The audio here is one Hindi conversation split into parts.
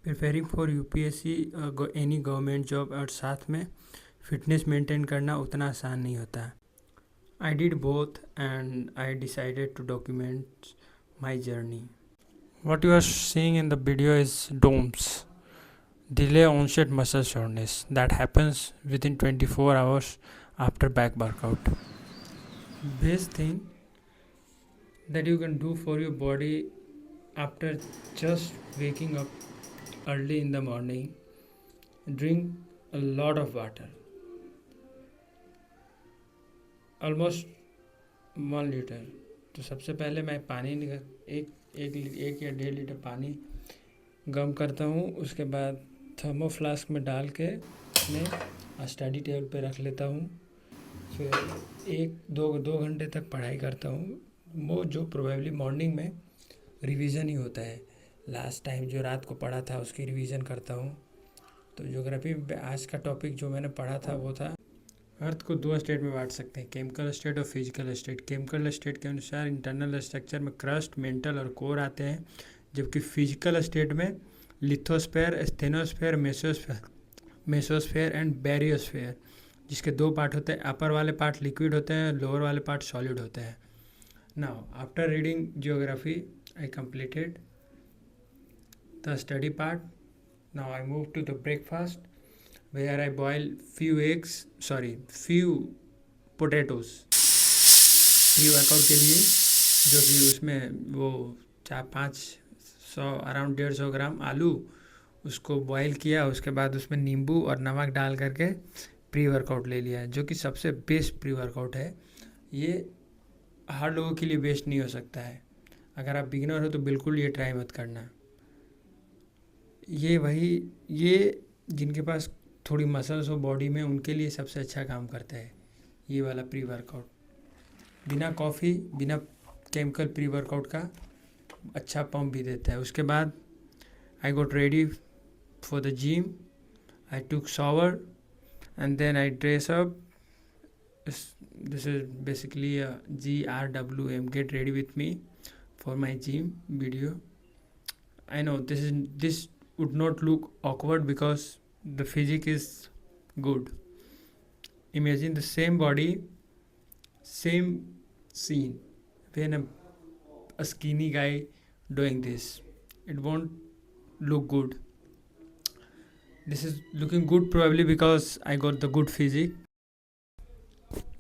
Preparing for UPSC any government job और साथ में फिटनेस मेंटेन करना उतना आसान नहीं होता। I did both and I decided to document my journey. What you are seeing in the video is DOMS, delay onset muscle soreness, that happens within 24 hours after back workout. Best thing that you can do for your body after just waking up early in the morning, drink a lot of water, almost 1 litre. तो सबसे पहले मैं पानी एक या 1.5 लीटर पानी गर्म करता हूँ। उसके बाद थर्मो फ्लास्क में डाल के मैं स्टडी टेबल पे रख लेता हूँ। फिर 1-2 घंटे तक पढ़ाई करता हूँ। वो जो प्रोबेबली मॉर्निंग में रिवीजन ही होता है। लास्ट टाइम जो रात को पढ़ा था उसकी रिवीजन करता हूँ। तो ज्योग्राफी आज का टॉपिक जो मैंने पढ़ा था वो था अर्थ को 2 स्टेट में बांट सकते हैं, केमिकल स्टेट और फिजिकल स्टेट। केमिकल स्टेट के अनुसार इंटरनल स्ट्रक्चर में क्रस्ट, मेंटल और कोर आते हैं, जबकि फिजिकल स्टेट में लिथोस्फेयर, स्टेनोस्फेयर, मेसोस्फेयर एंड बैरियोस्फेयर, जिसके 2 पार्ट होते हैं। अपर वाले पार्ट लिक्विड होते हैं, लोअर वाले पार्ट सॉलिड होते हैं। Now after reading geography I completed the study part. Now I move to the breakfast where I boil few potatoes pre-workout के लिए, जो कि उसमें वो 400-500 अराउंड 150 ग्राम आलू उसको बॉयल किया। उसके बाद उसमें नींबू और नमक डाल करके प्री वर्कआउट ले लिया, जो कि सबसे बेस्ट प्री वर्कआउट है। ये हर लोगों के लिए बेस्ट नहीं हो सकता है। अगर आप बिगिनर हो तो बिल्कुल ये ट्राई मत करना। ये जिनके पास थोड़ी मसल्स हो बॉडी में, उनके लिए सबसे अच्छा काम करता है ये वाला प्री वर्कआउट। बिना कॉफ़ी, बिना केमिकल प्री वर्कआउट का अच्छा पंप भी देता है। उसके बाद I got ready for the gym, I took shower and then I dress up. This is basically GRWM, get ready with me for my gym video. I know this would not look awkward because the physique is good. Imagine the same body, same scene when a skinny guy doing this. It won't look good. This is looking good probably because I got the good physique.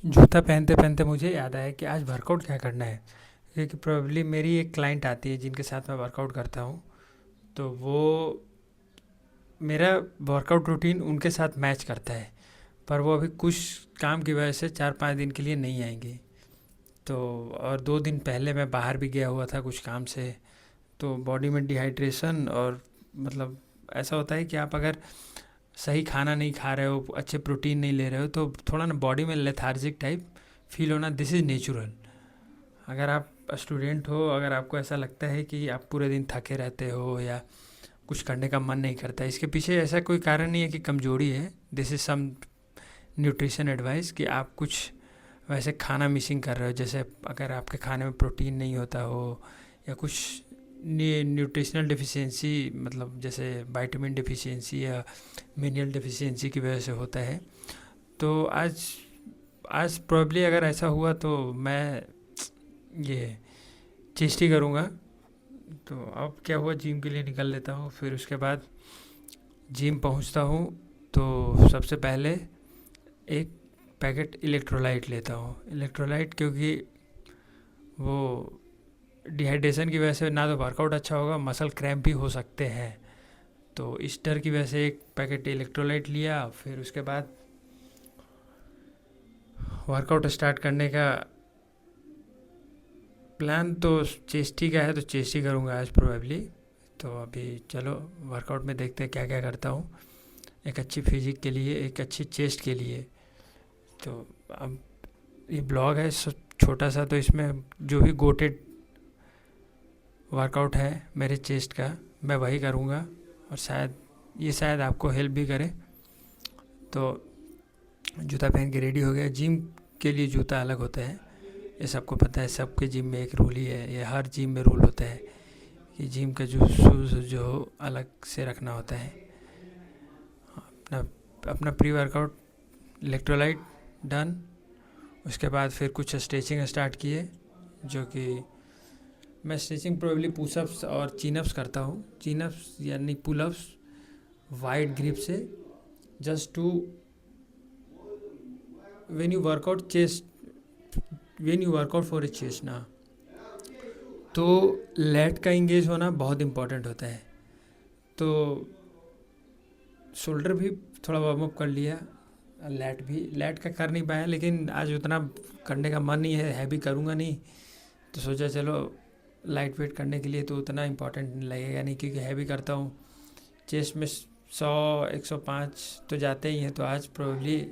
जूता पहनते पहनते मुझे याद आया कि आज वर्कआउट क्या करना है, क्योंकि प्रोबेबली मेरी एक क्लाइंट आती है जिनके साथ मैं वर्कआउट करता हूँ। तो वो मेरा वर्कआउट रूटीन उनके साथ मैच करता है, पर वो अभी कुछ काम की वजह से 4-5 दिन के लिए नहीं आएंगे। तो और 2 दिन पहले मैं बाहर भी गया हुआ था कुछ काम से। तो बॉडी में डिहाइड्रेशन और मतलब ऐसा होता है कि आप अगर सही खाना नहीं खा रहे हो, अच्छे प्रोटीन नहीं ले रहे हो, तो थोड़ा ना बॉडी में लेथार्जिक टाइप फील होना, दिस इज़ नेचुरल। अगर आप स्टूडेंट हो, अगर आपको ऐसा लगता है कि आप पूरे दिन थके रहते हो या कुछ करने का मन नहीं करता, इसके पीछे ऐसा कोई कारण नहीं है कि कमज़ोरी है। This is some nutrition advice कि आप कुछ वैसे खाना मिसिंग कर रहे हो। जैसे अगर आपके खाने में प्रोटीन नहीं होता हो या कुछ न्यूट्रिशनल डिफिशियंसी, मतलब जैसे विटामिन डिफिशियंसी या मिनरल डिफिशियंसी की वजह से होता है। तो आज प्रॉब्ली अगर ऐसा हुआ तो मैं ये चेस्ट ही करूँगा। तो अब क्या हुआ, जिम के लिए निकल लेता हूँ। फिर उसके बाद जिम पहुँचता हूँ तो सबसे पहले एक पैकेट इलेक्ट्रोलाइट लेता हूँ। इलेक्ट्रोलाइट क्योंकि वो डिहाइड्रेशन की वजह से ना तो वर्कआउट अच्छा होगा, मसल क्रैम्प भी हो सकते हैं। तो इस डर की वजह से एक पैकेट इलेक्ट्रोलाइट लिया। फिर उसके बाद वर्कआउट स्टार्ट करने का प्लान तो चेस्ट ही का है, तो चेस्ट ही करूँगा आज प्रोबेबली। तो अभी चलो वर्कआउट में देखते हैं क्या क्या करता हूँ एक अच्छी फिजिक के लिए, एक अच्छी चेस्ट के लिए। तो अब ये ब्लॉग है छोटा सा, तो इसमें जो भी गोटेड वर्कआउट है मेरे चेस्ट का मैं वही करूँगा, और शायद आपको हेल्प भी करे। तो जूता पहन के रेडी हो गया। जिम के लिए जूता अलग होता है, ये सबको पता है। सबके जिम में एक रूल ही है, ये हर जिम में रूल होता है कि जिम का जो शूज़ जो अलग से रखना होता है। अपना अपना प्री वर्कआउट इलेक्ट्रोलाइट डन। उसके बाद फिर कुछ स्ट्रेचिंग स्टार्ट किए, जो कि मैं स्ट्रेचिंग प्रोबेबली पुशअप्स और चिनअप्स करता हूँ। चिनअप्स यानी पुलअप्स वाइड ग्रिप से, just to when you workout chest, when you workout for a chest ना, तो लैट का इंगेज होना बहुत इम्पोर्टेंट होता है। तो शोल्डर भी थोड़ा वार्म अप कर लिया, लैट का कर नहीं पाया, लेकिन आज उतना करने का मन नहीं है, हैवी करूँगा नहीं, तो सोचा चलो लाइट वेट करने के लिए तो उतना इम्पोर्टेंट लगेगा नहीं, क्योंकि हैवी करता हूँ। चेस्ट में 100-105 तो जाते ही हैं, तो आज प्रोबेबली,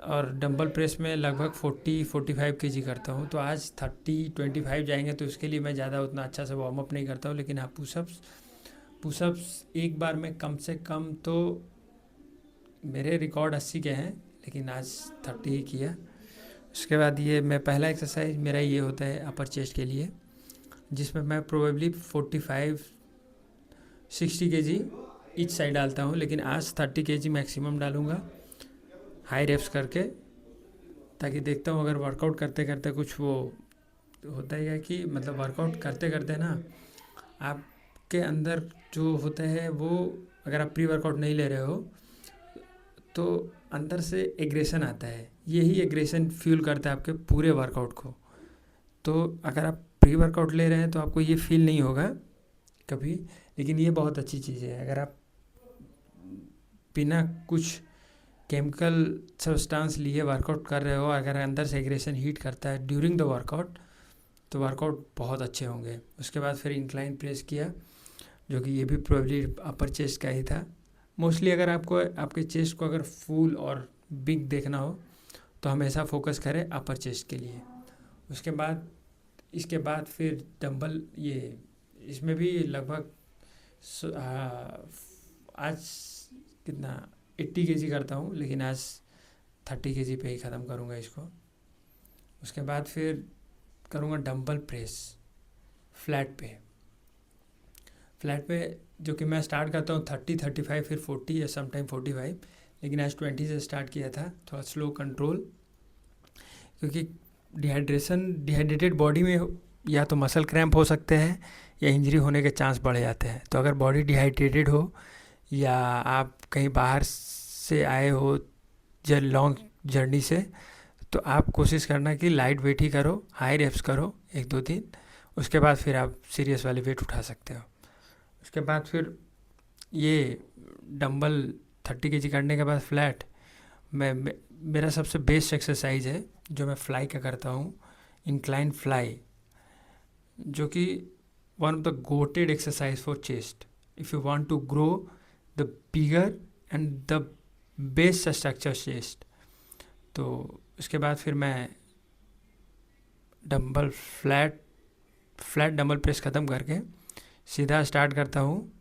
और डंबल प्रेस में लगभग 40-45 केजी करता हूँ, तो आज 30-25 जाएंगे, तो उसके लिए मैं ज़्यादा उतना अच्छा से वार्म अप नहीं करता हूँ। लेकिन हाँ, पुशअप्स एक बार में कम से कम, तो मेरे रिकॉर्ड 80 के हैं, लेकिन आज 30 ही किया। उसके बाद ये मैं पहला एक्सरसाइज मेरा ये होता है अपर चेस्ट के लिए, जिसमें मैं प्रोबेबली 45-60 केजी ईच साइड डालता हूँ, लेकिन आज 30 केजी मैक्सिमम डालूँगा हाई रेप्स करके, ताकि देखता हूँ अगर वर्कआउट करते करते कुछ वो होता है कि मतलब वर्कआउट करते करते ना आपके अंदर जो होता है वो, अगर आप प्री वर्कआउट नहीं ले रहे हो तो अंदर से एग्रेशन आता है, यही एग्रेशन फ्यूल करता है आपके पूरे वर्कआउट को। तो अगर आप प्री वर्कआउट ले रहे हैं तो आपको ये फील नहीं होगा कभी, लेकिन ये बहुत अच्छी चीज़ है। अगर आप बिना कुछ केमिकल सब्सटेंस लिए वर्कआउट कर रहे हो, अगर अंदर से एग्रेशन हीट करता है ड्यूरिंग द वर्कआउट, तो वर्कआउट बहुत अच्छे होंगे। उसके बाद फिर इंक्लाइन प्रेस किया, जो कि ये भी प्रोबेबली अपर चेस्ट का ही था। मोस्टली अगर आपको आपके चेस्ट को अगर फुल और बिग देखना हो तो हमेशा फोकस करें अपर चेस्ट के लिए। इसके बाद फिर डंबल, ये इसमें भी लगभग आज कितना 80 केजी करता हूँ, लेकिन आज 30 केजी पे ही ख़त्म करूँगा इसको। उसके बाद फिर करूँगा डंबल प्रेस फ्लैट पे, जो कि मैं स्टार्ट करता हूँ 30-35, फिर 40 या समटाइम 45, लेकिन आज 20 से स्टार्ट किया था, थोड़ा स्लो कंट्रोल, क्योंकि डिहाइड्रेटेड बॉडी में या तो मसल क्रैम्प हो सकते हैं या इंजरी होने के चांस बढ़ जाते हैं। तो अगर बॉडी डिहाइड्रेटेड हो या आप कहीं बाहर से आए हो लॉन्ग जर्नी से, तो आप कोशिश करना कि लाइट वेट ही करो, हाई रेप्स करो 1-2-3, उसके बाद फिर आप सीरियस वाले वेट उठा सकते हो। उसके बाद फिर ये डंबल 30 केजी करने के बाद फ्लैट मेरा सबसे बेस्ट एक्सरसाइज है, जो मैं फ्लाई का करता हूँ, इंक्लाइन फ्लाई, जो कि one of the goated exercise for chest if you want to grow the bigger and the best structure chest. तो उसके बाद फिर मैं डंबल फ्लैट डंबल प्रेस ख़त्म करके सीधा स्टार्ट करता हूँ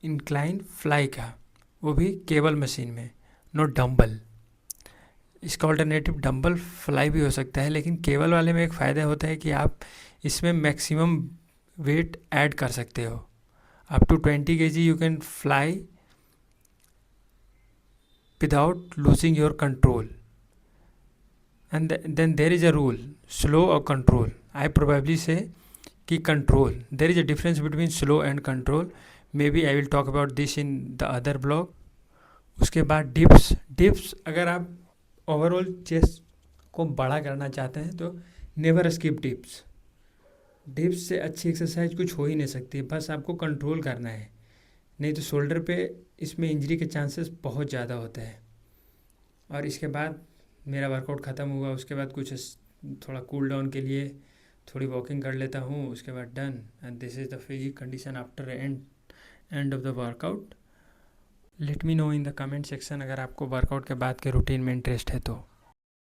इंक्लाइन फ्लाई का, वो भी केबल मशीन में, नो डंबल। इसका ऑल्टरनेटिव डंबल फ्लाई भी हो सकता है, लेकिन केबल वाले में एक फ़ायदा होता है कि आप इसमें मैक्सिमम वेट ऐड कर सकते हो। Up to 20 KG you can fly without losing your control, and then there is a rule, slow or control. I probably say कि control, there is a difference between slow and control. Maybe I will talk about this in the other blog. उसके बाद डिप्स अगर आप ओवरऑल चेस्ट को बड़ा करना चाहते हैं तो नेवर स्किप डिप्स से अच्छी एक्सरसाइज कुछ हो ही नहीं सकती, बस आपको कंट्रोल करना है, नहीं तो शोल्डर पे इसमें इंजरी के चांसेस बहुत ज़्यादा होते हैं। और इसके बाद मेरा वर्कआउट ख़त्म हुआ, उसके बाद कुछ थोड़ा कूल डाउन के लिए थोड़ी वॉकिंग कर लेता हूँ, उसके बाद done. And this is the physique condition after end of the workout. Let me know in the comment section अगर आपको वर्कआउट के बाद के रूटीन में इंटरेस्ट है तो।